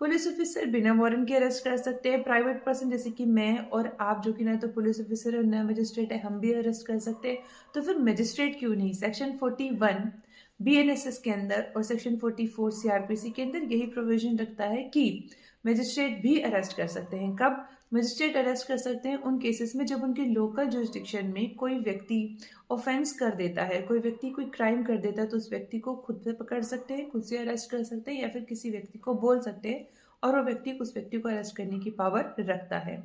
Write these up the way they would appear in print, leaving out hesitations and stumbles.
Police officer बिना warrant के arrest कर सकते हैं। प्राइवेट पर्सन जैसे कि मैं और आप, जो कि ना तो पुलिस ऑफिसर और ना मजिस्ट्रेट है, हम भी अरेस्ट कर सकते हैं। तो फिर मजिस्ट्रेट क्यों नहीं? सेक्शन 41 बीएनएसएस के अंदर और सेक्शन 44 सीआरपीसी के अंदर यही प्रोविजन रखता है कि मजिस्ट्रेट भी अरेस्ट कर सकते हैं। कब मजिस्ट्रेट अरेस्ट कर सकते हैं? उन केसेस में जब उनके लोकल जुरिस्डिक्शन में कोई व्यक्ति ऑफेंस कर देता है, कोई व्यक्ति कोई क्राइम कर देता है, तो उस व्यक्ति को खुद से पकड़ सकते हैं, खुद से अरेस्ट कर सकते हैं, या फिर किसी व्यक्ति को बोल सकते हैं और वो व्यक्ति उस व्यक्ति को अरेस्ट करने की पावर रखता है।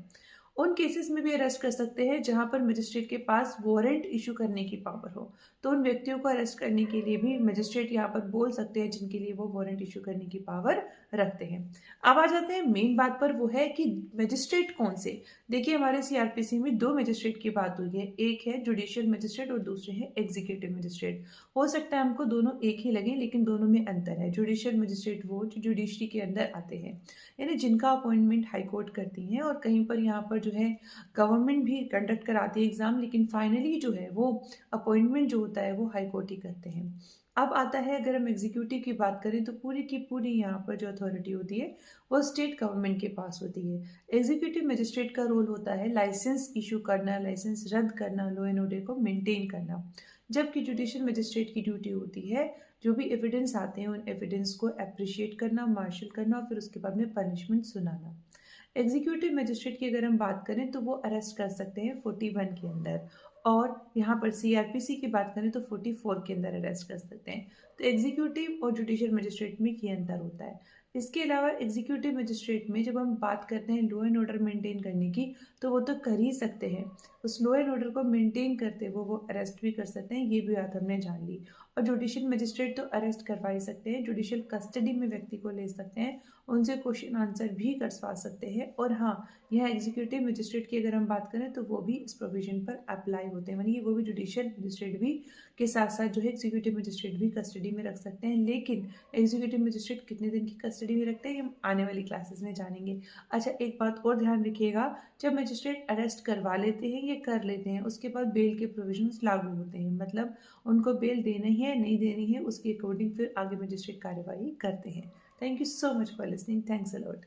उन केसेस में भी अरेस्ट कर सकते हैं जहां पर मजिस्ट्रेट के पास वारंट इशू करने की पावर हो। तो उन व्यक्तियों को अरेस्ट करने के लिए भी मजिस्ट्रेट यहाँ पर बोल सकते हैं जिनके लिए वो वारंट इशू करने की पावर रखते हैं। अब आ जाते हैं मेन बात पर, वो है कि मजिस्ट्रेट कौन से। देखिए, हमारे सीआरपीसी में दो मजिस्ट्रेट की बात हुई है, एक है जुडिशियल मजिस्ट्रेट और दूसरे है एग्जीक्यूटिव मजिस्ट्रेट। हो सकता है हमको दोनों एक ही लगे, लेकिन दोनों में अंतर है। जुडिशियल मजिस्ट्रेट वो जो जुडिशरी के अंदर आते हैं, यानी जिनका अपॉइंटमेंट हाई कोर्ट करती है, और कहीं पर यहाँ पर जो है गवर्नमेंट भी कंडक्ट कराती है एग्जाम, लेकिन फाइनली जो है वो अपॉइंटमेंट जो होता है वो हाई कोर्ट ही करते हैं। अब आता है, अगर हम एग्जीक्यूटिव की बात करें तो पूरी की पूरी यहाँ पर जो अथॉरिटी होती है वो स्टेट गवर्नमेंट के पास होती है। एग्जीक्यूटिव मजिस्ट्रेट का रोल होता है लाइसेंस इशू करना, लाइसेंस रद्द करना, लॉ एंड ऑर्डर को मेंटेन करना। जबकि जुडिशियल मजिस्ट्रेट की ड्यूटी होती है जो भी एविडेंस आते हैं उन एविडेंस को अप्रिशिएट करना, मार्शल करना, और फिर उसके बाद में पनिशमेंट सुनाना। एग्जीक्यूटिव मजिस्ट्रेट की अगर हम बात करें तो वो अरेस्ट कर सकते हैं 41 के अंदर, और यहाँ पर सीआरपीसी की बात करें तो 44 के अंदर अरेस्ट कर सकते हैं। तो एग्जीक्यूटिव और जुडिशियल मजिस्ट्रेट में ये अंतर होता है। इसके अलावा एग्जीक्यूटिव मजिस्ट्रेट में जब हम बात करते हैं लॉ एंड ऑर्डर मेंटेन करने की, तो वो तो कर ही सकते हैं। उस लॉ एंड ऑर्डर को मेंटेन करते हुए वो अरेस्ट भी कर सकते हैं, ये भी बात हमने जान ली। और जुडिशियल मजिस्ट्रेट तो अरेस्ट करवा ही सकते हैं, जुडिशियल कस्टडी में व्यक्ति को ले सकते हैं, उनसे क्वेश्चन आंसर भी करवा सकते हैं। और हाँ, यह एग्जीक्यूटिव मजिस्ट्रेट की अगर हम बात करें तो वो भी इस प्रोविजन पर अप्लाई होते हैं, यानी वो भी जुडिशियल मजिस्ट्रेट भी के साथ साथ जो है एग्जीक्यूटिव मजिस्ट्रेट भी कस्टडी में रख सकते हैं। लेकिन एग्जीक्यूटिव मजिस्ट्रेट कितने दिन की कस्टडी में रखते हैं हम आने वाली क्लासेस में जानेंगे। अच्छा, एक बात और ध्यान रखिएगा, जब मजिस्ट्रेट अरेस्ट करवा लेते हैं या कर लेते हैं, उसके बाद बेल के प्रोविजंस लागू होते हैं, मतलब उनको बेल देनी है नहीं देनी है उसके अकॉर्डिंग फिर आगे मजिस्ट्रेट कार्यवाही करते हैं। Thank you so much for listening. Thanks a lot.